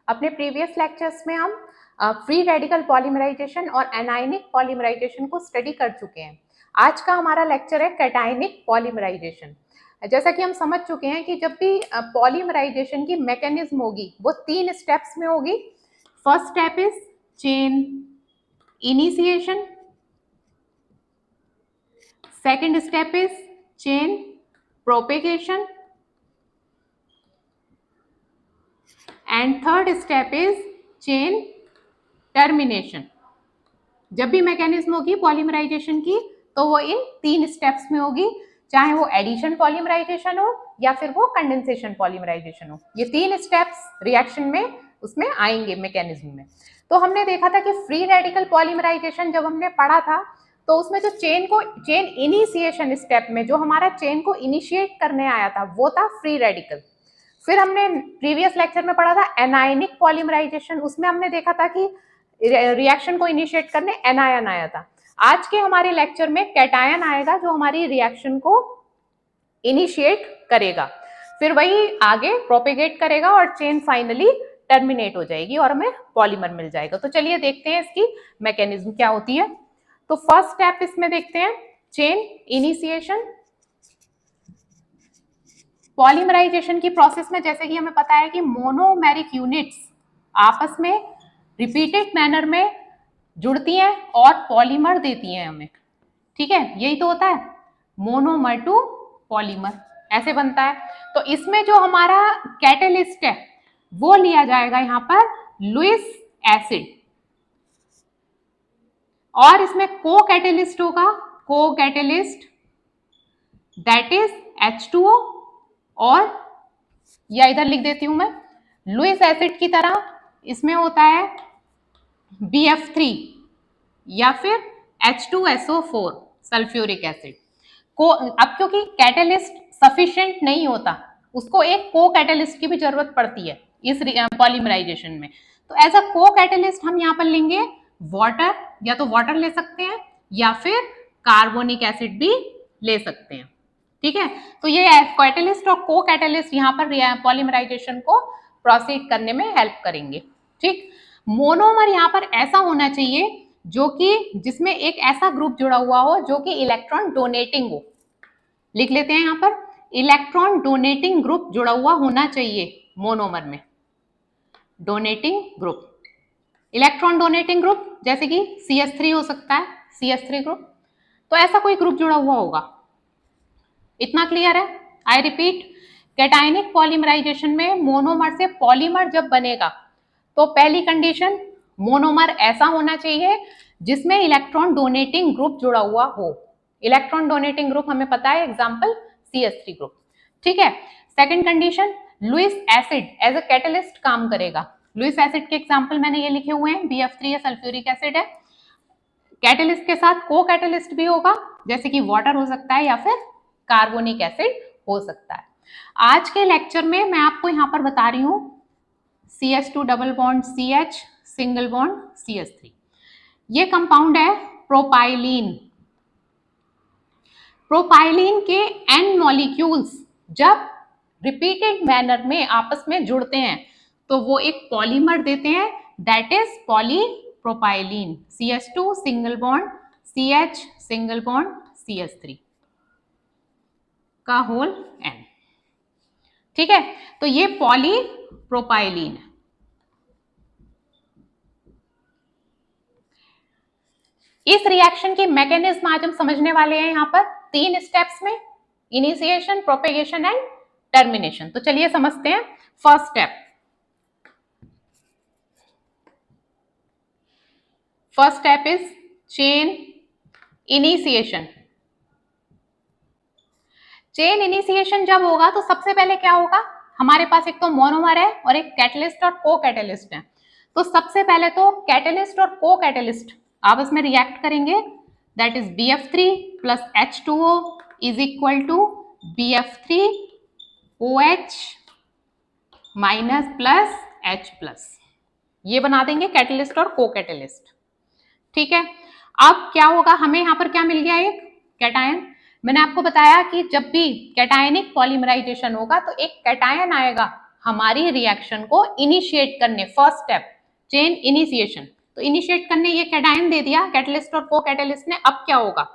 अपने previous lectures में हम फ्री रेडिकल पॉलीमराइजेशन और एनायनिक पॉलीमराइजेशन को स्टडी कर चुके हैं। आज का हमारा लेक्चर है कैटायनिक पॉलीमराइजेशन। जैसा कि हम समझ चुके हैं कि जब भी पॉलीमराइजेशन की मैकेनिज्म होगी वो 3 स्टेप्स में होगी। First step is chain initiation, second step is chain propagation and third step is chain termination. जब भी मैकेनिज्म होगी पॉलीमराइजेशन की तो वो इन 3 स्टेप्स में होगी, चाहे वो एडिशन पॉलीमराइजेशन हो या फिर वो कंडेंसेशन पॉलीमराइजेशन हो। ये 3 स्टेप्स रिएक्शन में उसमें आएंगे मैकेनिज्म में। तो हमने देखा था कि फ्री रेडिकल पॉलीमराइजेशन जब हमने पढ़ा था तो उसमें जो चेन इनिशिएशन स्टेप में जो हमारा चेन को इनिशिएट करने आया था वो था फ्री रेडिकल। फिर हमने प्रीवियस लेक्चर में पढ़ा था एनायनिक पॉलीमराइजेशन, उसमें हमने देखा था कि रिएक्शन को इनिशिएट करने एनायन आया था। आज के हमारे लेक्चर में कैटायन आएगा जो हमारी रिएक्शन को इनिशिएट करेगा, फिर वही आगे प्रोपेगेट करेगा और चेन फाइनली टर्मिनेट हो जाएगी और हमें पॉलीमर मिल जाएगा। तो चलिए देखते हैं इसकी मैकेनिज्म क्या होती है। तो फर्स्ट स्टेप इसमें देखते हैं चेन इनिशिएशन। पॉलीमराइजेशन की प्रोसेस में जैसे कि हमें पता है कि मोनोमेरिक यूनिट्स आपस में रिपीटेड मैनर में जुड़ती हैं और पॉलीमर देती हैं हमें, ठीक है, यही तो होता है मोनोमर टू पॉलीमर, ऐसे बनता है। तो इसमें जो हमारा कैटेलिस्ट है वो लिया जाएगा यहाँ पर लुईस एसिड, और इसमें को कैटेलिस्ट होगा, को कैटेलिस्ट दैट इज H2O, और या इधर लिख देती हूं मैं लुईस एसिड की तरह इसमें होता है BF3 या फिर H2SO4 सल्फ्यूरिक एसिड को। अब क्योंकि कैटेलिस्ट सफिशिएंट नहीं होता, उसको एक को कैटेलिस्ट की भी जरूरत पड़ती है इस पॉलीमराइजेशन में, तो एज अ को कैटेलिस्ट हम यहाँ पर लेंगे वाटर, या तो वाटर ले सकते हैं या फिर कार्बोनिक एसिड भी ले सकते हैं, ठीक है। तो ये कैटेलिस्ट और को कैटेलिस्ट यहाँ पर पॉलीमराइजेशन को प्रोसीड करने में हेल्प करेंगे, ठीक। मोनोमर यहाँ पर ऐसा होना चाहिए जो कि जिसमें एक ऐसा ग्रुप जुड़ा हुआ हो जो कि इलेक्ट्रॉन डोनेटिंग हो। लिख लेते हैं यहाँ पर इलेक्ट्रॉन डोनेटिंग ग्रुप जुड़ा हुआ होना चाहिए मोनोमर में। Donating group, electron donating group जैसे कि CH3 हो सकता है, CH3 ग्रुप, तो ऐसा कोई ग्रुप जुड़ा हुआ होगा। इतना क्लियर है? आई रिपीट, कैटायनिक पॉलीमराइजेशन में मोनोमर से पॉलीमर जब बनेगा तो पहली कंडीशन मोनोमर ऐसा होना चाहिए जिसमें इलेक्ट्रॉन डोनेटिंग ग्रुप जुड़ा हुआ हो। इलेक्ट्रॉन डोनेटिंग ग्रुप हमें पता है एग्जांपल CH3 ग्रुप, ठीक है। Second condition Lewis acid as a catalyst काम करेगा। लुईस एसिड के एग्जांपल मैंने ये लिखे हुए हैं, BF3 या सल्फ्यूरिक एसिड है। कैटलिस्ट के साथ को कैटलिस्ट भी होगा जैसे कि वाटर हो सकता है या फिर कार्बोनिक एसिड हो सकता है। आज के लेक्चर में मैं आपको यहाँ पर बता रही हूँ CH2 double bond CH single bond CH3, ये कंपाउंड है प्रोपाइलीन। प्रोपाइलीन के N मॉलिक्यूल्स जब रिपीटेड मैनर में आपस में जुड़ते हैं तो वो एक पॉलीमर देते हैं that is polypropylene. CH2 single bond CH single bond CH3 का होल N, ठीक है। तो ये पॉलीप्रोपाइलीन है। इस रिएक्शन की मैकेनिज्म आज हम समझने वाले हैं यहाँ पर 3 स्टेप्स में, इनिशिएशन, प्रोपेगेशन एंड टर्मिनेशन। तो चलिए समझते हैं। First step is chain initiation. Chain initiation जब होगा तो सबसे पहले क्या होगा, हमारे पास एक तो मोनोमर है और एक कैटलिस्ट और को कैटलिस्ट है। तो सबसे पहले तो कैटलिस्ट और को कैटलिस्ट आपस में रिएक्ट करेंगे, that is BF3 plus H2O is equal to BF3OH minus plus H plus, ये बना देंगे कैटलिस्ट और को कैटलिस्ट, ठीक है। अब क्या होगा, हमें यहाँ पर क्या मिल गया, एक कैटायन। मैंने आपको बताया कि जब भी कैटायनिक पॉलीमराइजेशन होगा तो एक कैटायन आएगा हमारी रिएक्शन को इनिशिएट करने, फर्स्ट स्टेप चेन इनिशिएशन। तो इनिशिएट करने ये कैटायन दे दिया कैटलिस्ट और को कैटलिस्ट ने। अब क्या होगा,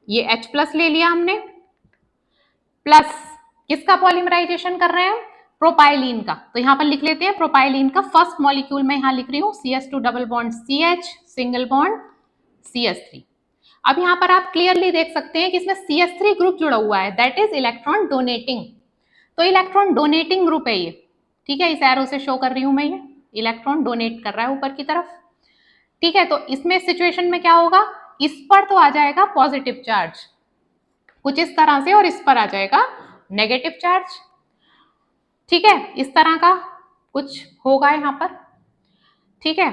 ये H प्लस ले लिया हमने, प्लस किसका पॉलीमराइजेशन कर रहे हैं, प्रोपाइलीन का। तो यहां पर लिख लेते हैं प्रोपाइलीन का फर्स्ट मॉलिक्यूल मैं यहां लिख रही हूं CH2 double bond CH single bond CH3। अब यहां पर आप क्लियरली देख सकते हैं कि इसमें CH3 ग्रुप जुड़ा हुआ है, दैट इज इलेक्ट्रॉन डोनेटिंग। तो इलेक्ट्रॉन डोनेटिंग ग्रुप है ये, ठीक है, इस एरो से शो कर रही हूं मैं, ये इलेक्ट्रॉन डोनेट कर रहा है ऊपर की तरफ, ठीक है। तो इसमें सिचुएशन में क्या होगा, इस पर तो आ जाएगा पॉजिटिव चार्ज कुछ इस तरह से, और इस पर आ जाएगा नेगेटिव चार्ज, ठीक है, इस तरह का कुछ होगा यहां पर, ठीक है।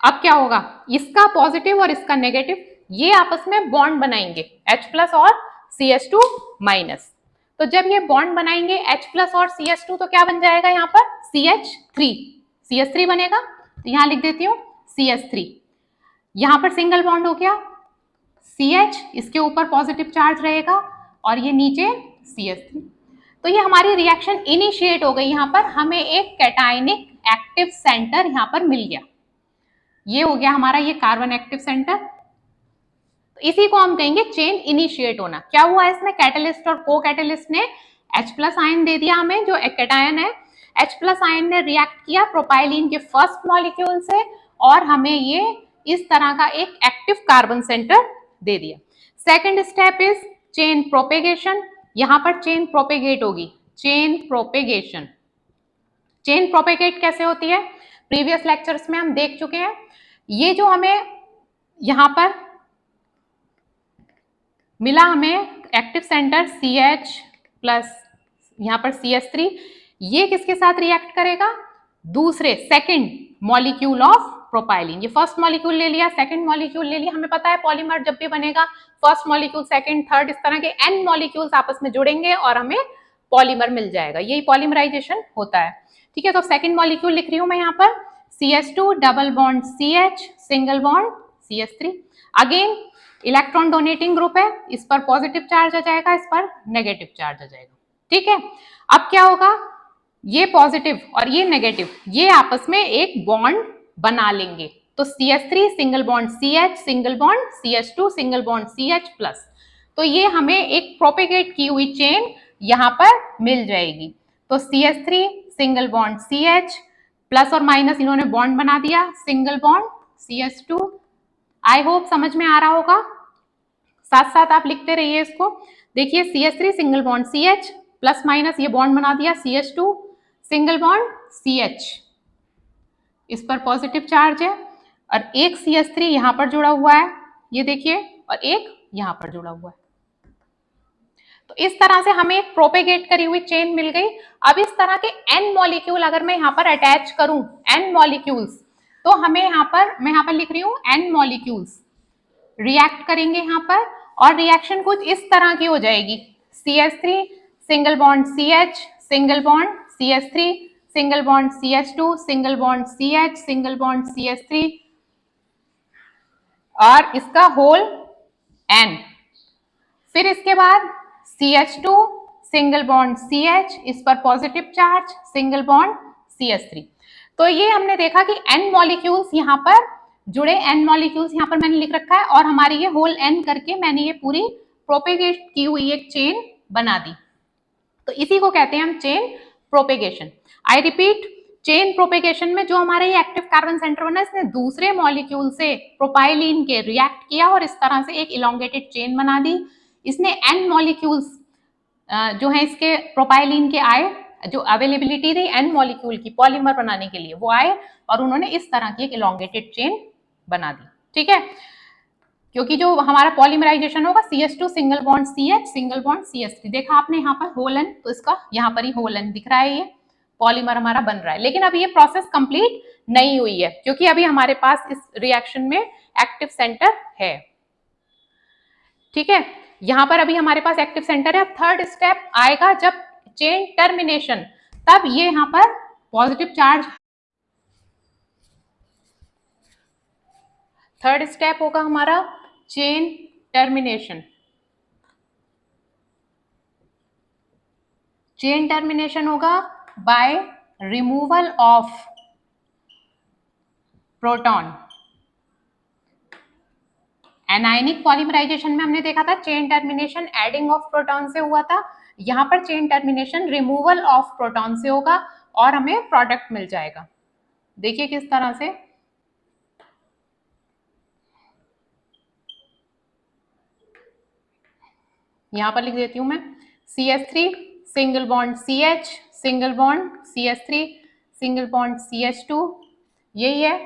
अब क्या होगा, इसका पॉजिटिव और इसका नेगेटिव ये आपस में बॉन्ड बनाएंगे H प्लस और CH2 माइनस। तो जब ये बॉन्ड बनाएंगे H प्लस और CH2 तो क्या बन जाएगा यहाँ पर CH3 बनेगा। तो यहां लिख देती हूँ CH3, यहां पर सिंगल बॉन्ड हो गया CH, इसके ऊपर पॉजिटिव चार्ज रहेगा और ये नीचे CH3। तो ये हमारी रिएक्शन इनिशिएट हो गई, यहाँ पर हमें एक कैटायनिक एक्टिव सेंटर यहाँ पर मिल गया, ये हो गया हमारा ये कार्बन एक्टिव सेंटर। तो इसी को हम कहेंगे चेन इनिशिएट होना। क्या हुआ इसमें, कैटलिस्ट और को कैटलिस्ट ने H प्लस आयन दे दिया हमें, जो एक कैटायन है H प्लस आयन ने रिएक्ट किया प्रोपाइलीन के फर्स्ट मॉलिक्यूल से और हमें ये इस तरह का एक एक्टिव कार्बन सेंटर दे दिया। Second step is chain propagation, यहां पर चेन प्रोपेगेट होगी, चेन प्रोपेगेशन। चेन प्रोपेगेट कैसे होती है, प्रीवियस लेक्चर्स में हम देख चुके हैं। ये जो हमें यहां पर मिला, हमें एक्टिव सेंटर CH प्लस यहां पर CH3, ये किसके साथ रिएक्ट करेगा, दूसरे सेकंड मॉलिक्यूल ऑफ प्रोपाइलिन। ये फर्स्ट मॉलिक्यूल ले लिया, सेकंड मॉलिक्यूल ले लिया, हमें पता है पॉलीमर जब भी बनेगा फर्स्ट मॉलिक्यूल सेकंड थर्ड इस तरह के n मॉलिक्यूल्स आपस में जुड़ेंगे और हमें पॉलीमर मिल जाएगा, यही पॉलीमराइजेशन होता है, ठीक है। तो सेकंड मॉलिक्यूल लिख रही हूं मैं यहाँ पर CH2 double bond CH single bond CH3। Again electron donating group है, इस पर पॉजिटिव चार्ज आ जाएगा, इस पर नेगेटिव चार्ज आ जाएगा, ठीक है। अब क्या होगा, ये पॉजिटिव और ये नेगेटिव ये आपस में एक बॉन्ड बना लेंगे। तो CH3 single bond CH single bond CH2 single bond CH plus. तो ये हमें एक प्रोपेगेट की हुई चेन यहां पर मिल जाएगी। तो CH3 single bond CH plus और माइनस इन्होंने बॉन्ड बना दिया, single bond CH2। I hope समझ में आ रहा होगा, साथ साथ आप लिखते रहिए इसको। देखिए CH3 single bond CH plus minus ये बॉन्ड बना दिया CH2 सिंगल बॉन्ड CH, इस पर पॉजिटिव चार्ज है और एक CH3 यहां पर जुड़ा हुआ है, ये देखिए, और एक यहां पर जुड़ा हुआ है। तो इस तरह से हमें एक प्रोपेगेट करी हुई चेन मिल गई। अब इस तरह के n मॉलिक्यूल अगर मैं यहां पर अटैच करूं, n मॉलिक्यूल्स, तो हमें यहां पर मैं यहां पर लिख रही हूं n मॉलिक्यूल्स रिएक्ट करेंगे यहां पर, और रिएक्शन कुछ इस तरह की हो जाएगी CH3 single bond CH single bond CH3 single bond CH2 single bond CH single bond CH3 और इसका होल N। फिर इसके बाद CH2 सिंगल बॉन्ड CH, इस पर positive charge single bond CH3। तो ये हमने देखा कि N मॉलिक्यूल्स यहाँ पर जुड़े, N मॉलिक्यूल्स यहाँ पर मैंने लिख रखा है और हमारी ये होल N करके मैंने ये पूरी प्रोपेगेट की हुई एक चेन बना दी। तो इसी को कहते हैं हम chain propagation. I repeat, chain propagation में जो हमारा ये एक्टिव कार्बन सेंटर बना, इसने दूसरे मॉलिक्यूल से प्रोपाइलीन के रिएक्ट किया और इस तरह से एक इलोंगेटेड चेन बना दी। इसने n मॉलिक्यूल्स जो है इसके प्रोपाइलीन के आए, जो अवेलेबिलिटी थी n मॉलिक्यूल की पॉलीमर बनाने के लिए वो आए और उन्होंने इस तरह की एक इलोंगेटेड चेन बना दी, ठीक है। क्योंकि जो हमारा पॉलीमराइजेशन होगा CH2 single bond CH single bond CH3, देखा आपने यहाँ पर होल N, तो इसका यहाँ पर ही होल N दिख रहा है, ये पॉलीमर हमारा बन रहा है। लेकिन अब ये प्रोसेस कंप्लीट नहीं हुई है क्योंकि अभी हमारे पास इस रिएक्शन में एक्टिव सेंटर है, ठीक है। यहां पर अभी हमारे पास एक्टिव सेंटर है। अब थर्ड स्टेप आएगा जब चेन टर्मिनेशन, तब ये यहां पर पॉजिटिव चार्ज, थर्ड स्टेप होगा हमारा चेन टर्मिनेशन। चेन टर्मिनेशन होगा by removal of proton. Anionic polymerization में हमने देखा था chain termination adding of proton से हुआ था, यहां पर chain termination removal of proton से होगा और हमें प्रोडक्ट मिल जाएगा। देखिए किस तरह से, यहां पर लिख देती हूं मैं, CH3 single bond CH single bond CH3 single bond CH2, यही है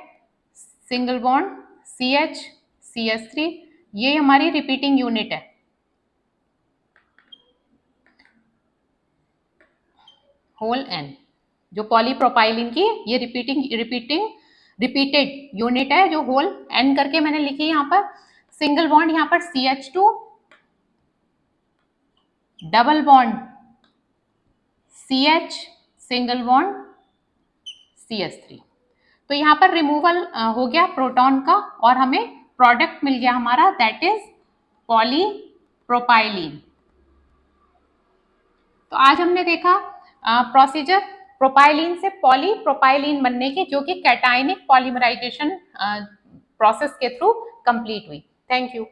सिंगल बॉन्ड CH CH3, ये हमारी रिपीटिंग यूनिट है। होल N जो पॉलीप्रोपाइलिन की ये रिपीटेड यूनिट है, जो होल N करके मैंने लिखी यहाँ पर। सिंगल बॉन्ड यहाँ पर CH2, double bond CH single bond CH3। तो यहाँ पर रिमूवल हो गया प्रोटॉन का और हमें प्रोडक्ट मिल गया हमारा, दैट इज पॉलीप्रोपाइलीन। तो आज हमने देखा प्रोसीजर प्रोपाइलीन से पॉलीप्रोपाइलीन बनने की, जो कि कैटायनिक पॉलीमराइजेशन प्रोसेस के थ्रू कंप्लीट हुई। Thank you.